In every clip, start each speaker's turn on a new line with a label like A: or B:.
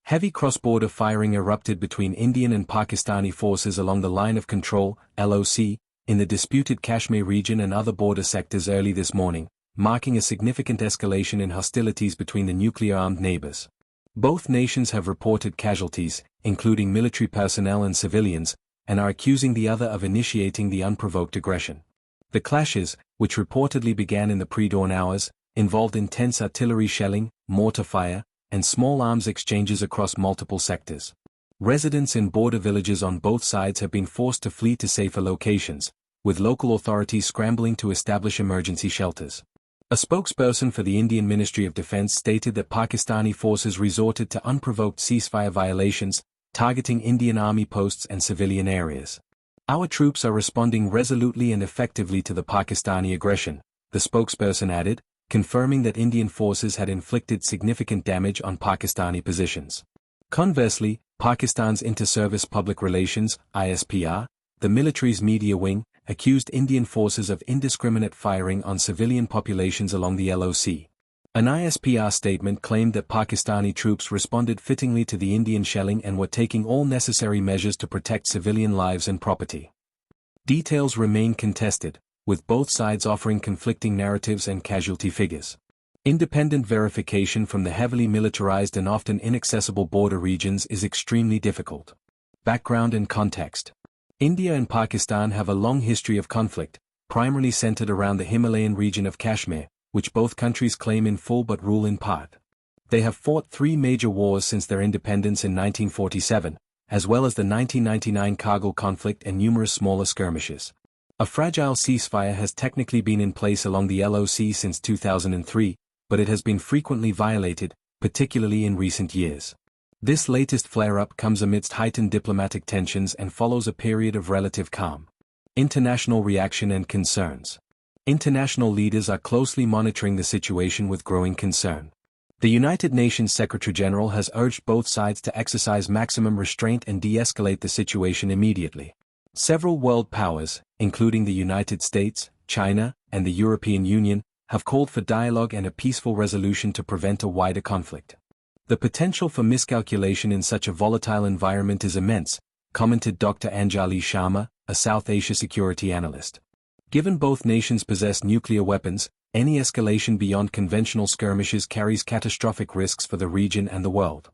A: Heavy cross-border firing erupted between Indian and Pakistani forces along the Line of Control, LOC, in the disputed Kashmir region and other border sectors early this morning, marking a significant escalation in hostilities between the nuclear-armed neighbors. Both nations have reported casualties, including military personnel and civilians, and are accusing the other of initiating the unprovoked aggression. The clashes, which reportedly began in the pre-dawn hours, involved intense artillery shelling, mortar fire, and small arms exchanges across multiple sectors. Residents in border villages on both sides have been forced to flee to safer locations, with local authorities scrambling to establish emergency shelters. A spokesperson for the Indian Ministry of Defence stated that Pakistani forces resorted to unprovoked ceasefire violations, targeting Indian army posts and civilian areas. "Our troops are responding resolutely and effectively to the Pakistani aggression," the spokesperson added, confirming that Indian forces had inflicted significant damage on Pakistani positions. Conversely, Pakistan's Inter-Service Public Relations, ISPR, the military's media wing, accused Indian forces of indiscriminate firing on civilian populations along the LOC. An ISPR statement claimed that Pakistani troops responded fittingly to the Indian shelling and were taking all necessary measures to protect civilian lives and property. Details remain contested, with both sides offering conflicting narratives and casualty figures. Independent verification from the heavily militarized and often inaccessible border regions is extremely difficult. Background and context. India and Pakistan have a long history of conflict, primarily centered around the Himalayan region of Kashmir, which both countries claim in full but rule in part. They have fought 3 major wars since their independence in 1947, as well as the 1999 Kargil conflict and numerous smaller skirmishes. A fragile ceasefire has technically been in place along the LOC since 2003, but it has been frequently violated, particularly in recent years. This latest flare-up comes amidst heightened diplomatic tensions and follows a period of relative calm. International reaction and concerns. International leaders are closely monitoring the situation with growing concern. The United Nations Secretary-General has urged both sides to exercise maximum restraint and de-escalate the situation immediately. Several world powers, including the United States, China, and the European Union, have called for dialogue and a peaceful resolution to prevent a wider conflict. "The potential for miscalculation in such a volatile environment is immense," commented Dr. Anjali Sharma, a South Asia security analyst. "Given both nations possess nuclear weapons, any escalation beyond conventional skirmishes carries catastrophic risks for the region and the world."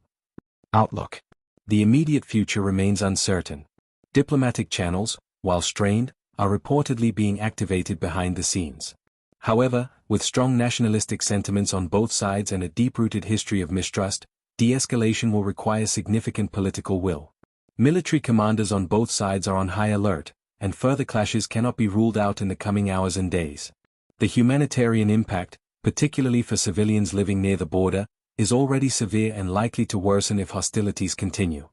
A: Outlook. The immediate future remains uncertain. Diplomatic channels, while strained, are reportedly being activated behind the scenes. However, with strong nationalistic sentiments on both sides and a deep-rooted history of mistrust, de-escalation will require significant political will. Military commanders on both sides are on high alert, and further clashes cannot be ruled out in the coming hours and days. The humanitarian impact, particularly for civilians living near the border, is already severe and likely to worsen if hostilities continue.